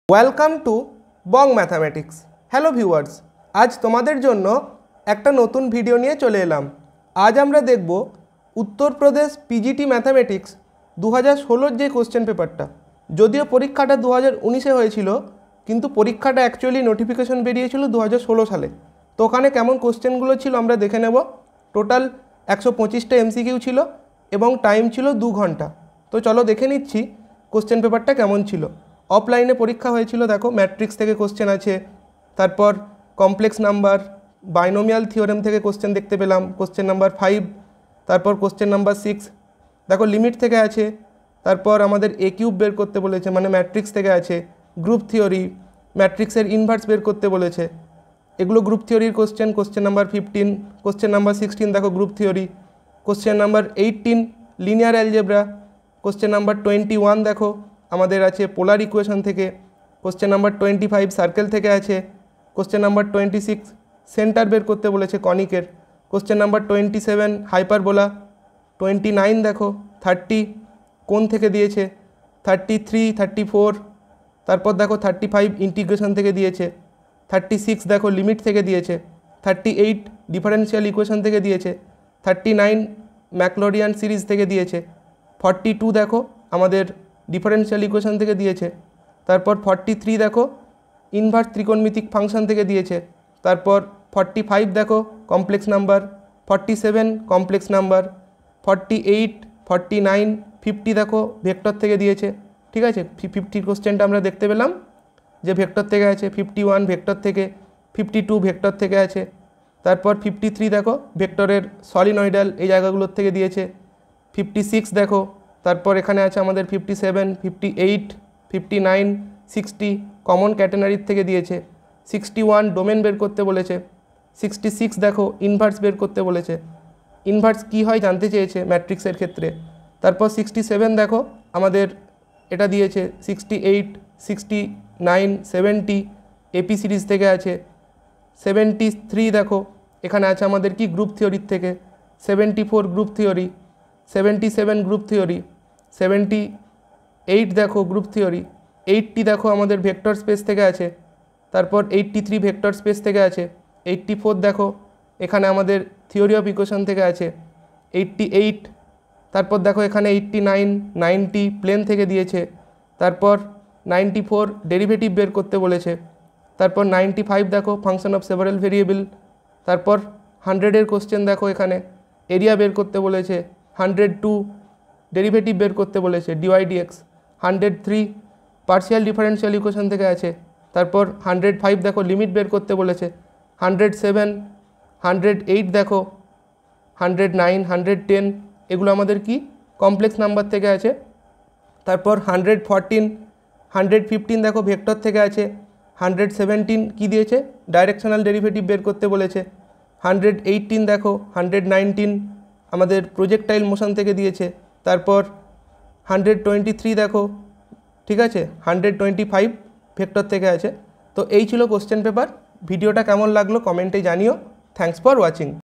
Welcome to Bong mathematics. Hello viewers, আজ তোমাদের জন্য একটা নতুন ভিডিও নিয়ে চলে এলাম। আজ আমরা দেখব উত্তরপ্রদেশ পিজিটি ম্যাথামেটিক্স 2016 যে কোশ্চেন পেপারটা। যদিও পরীক্ষাটা 2019-এ হয়েছিল, কিন্তু পরীক্ষাটা অ্যাকচুয়ালি নোটিফিকেশন বেরিয়েছিল 2016 সালে। তো ওখানে কেমন কোশ্চেনগুলো ছিল আমরা দেখে নেব। টোটাল 125টা MCQ ছিল এবং টাইম ছিল 2 ঘন্টা। তো চলো দেখে নিচ্ছি কোশ্চেন পেপারটা কেমন ছিল। অফলাইনে পরীক্ষা হয়েছিল, দেখো ম্যাট্রিক্স থেকে কোশ্চেন আছে, তারপর কমপ্লেক্স নাম্বার, বাইনোমিয়াল থিওরেম থেকে কোশ্চেন দেখতে পেলাম, কোশ্চেন নাম্বার 5, তারপর কোশ্চেন নাম্বার 6 দেখো লিমিট থেকে আছে, তারপর আমাদের এ কিউব বের করতে বলেছে মানে ম্যাট্রিক্স থেকে আছে, গ্রুপ থিওরি, ম্যাট্রিক্সের ইনভার্স বের করতে বলেছে, এগুলো গ্রুপ থিওরির question. Question number 15, question number 16 দেখো group theory, question number 18 linear algebra, question number 21 দেখো আমাদের আছে পোলার ইকুয়েশন থেকে, কোশ্চেন নাম্বার 25 সার্কেল থেকে আছে, কোশ্চেন নাম্বার 26 সেন্টার বের করতে বলেছে কনিকের, কোশ্চেন নাম্বার 27 হাইপারবোলা, 29 দেখো 30 কোণ থেকে দিয়েছে, 33 34, তারপর দেখো 35 ইন্টিগ্রেশন থেকে দিয়েছে, 36 দেখো লিমিট থেকে দিয়েছে, 38 ডিফারেন্সিয়াল ইকুয়েশন থেকে দিয়েছে, 39 ম্যাকলোরিয়ান সিরিজ থেকে দিয়েছে, 42 দেখো আমাদের ডিফারেন্সিয়াল ইকুয়েশন থেকে দিয়েছে, তারপর 43 দেখো ইনভার্স ত্রিকোণমিতিক ফাংশন থেকে দিয়েছে, তারপর 45 দেখো কমপ্লেক্স নাম্বার, 47 কমপ্লেক্স নাম্বার, 48 49 50 দেখো ভেক্টর থেকে দিয়েছে। ঠিক আছে, 50 কোশ্চেনটা আমরা দেখতে পেলাম যে ভেক্টর থেকে আছে, 51 ভেক্টর থেকে, 52 ভেক্টর থেকে আছে, তারপর 53 দেখো ভেক্টরের সলিনয়েডাল এই জায়গাগুলোর থেকে দিয়েছে, 56 দেখো, তারপর এখানে আছে আমাদের 57 58 59 60 কমন ক্যাটেনারির থেকে দিয়েছে, 61 ডোমেন বের করতে বলেছে, 66 দেখো ইনভার্স বের করতে বলেছে, ইনভার্স কী হয় জানতে চেয়েছে ম্যাট্রিক্সের ক্ষেত্রে, তারপর 67 দেখো আমাদের এটা দিয়েছে, 68 69 70 এপি সিরিজ থেকে আছে, 73 দেখো এখানে আছে আমাদের কি গ্রুপ থিওরির থেকে, 74 গ্রুপ থিওরি, 77 গ্রুপ থিওরি, 78 দেখো গ্রুপ থিওরি, 80 দেখো আমাদের ভেক্টর স্পেস থেকে আছে, তারপর 83 ভেক্টর স্পেস থেকে আছে, 84 দেখো এখানে আমাদের থিওরি অফ ইকুয়েশন থেকে আছে, 88 তারপর দেখো এখানে 89 90 প্লেন থেকে দিয়েছে, তারপর 94 ডেরিভেটিভ বের করতে বলেছে, তারপর 95 দেখো ফাংশন অফ সেভারাল ভেরিয়েবল, তারপর 100-এর কোশ্চেন দেখো এখানে এরিয়া বের করতে বলেছে, 102 ডেরিভেটিভ বের করতে বলেছে ডিওয়াই/ডিএক্স, 103 পার্শিয়াল ডিফারেন্সিয়াল ইকুয়েশন থেকে আছে, তারপর 105 দেখো লিমিট বের করতে বলেছে, 107 108 দেখো 109 110 এগুলো আমাদের কি কমপ্লেক্স নাম্বার থেকে আছে, তারপর 114 115 দেখো ভেক্টর থেকে আছে, 117 কি দিয়েছে ডাইরেকশনাল ডেরিভেটিভ বের করতে বলেছে, 118 দেখো 119 আমাদের প্রজেক্টাইল মোশন থেকে দিয়েছে, তারপর 123 দেখো ঠিক আছে 125 ভেক্টর থেকে আছে। তো এই ছিল কোশ্চেন পেপার। ভিডিওটা কেমন লাগলো কমেন্টে জানিও। Thanks for watching.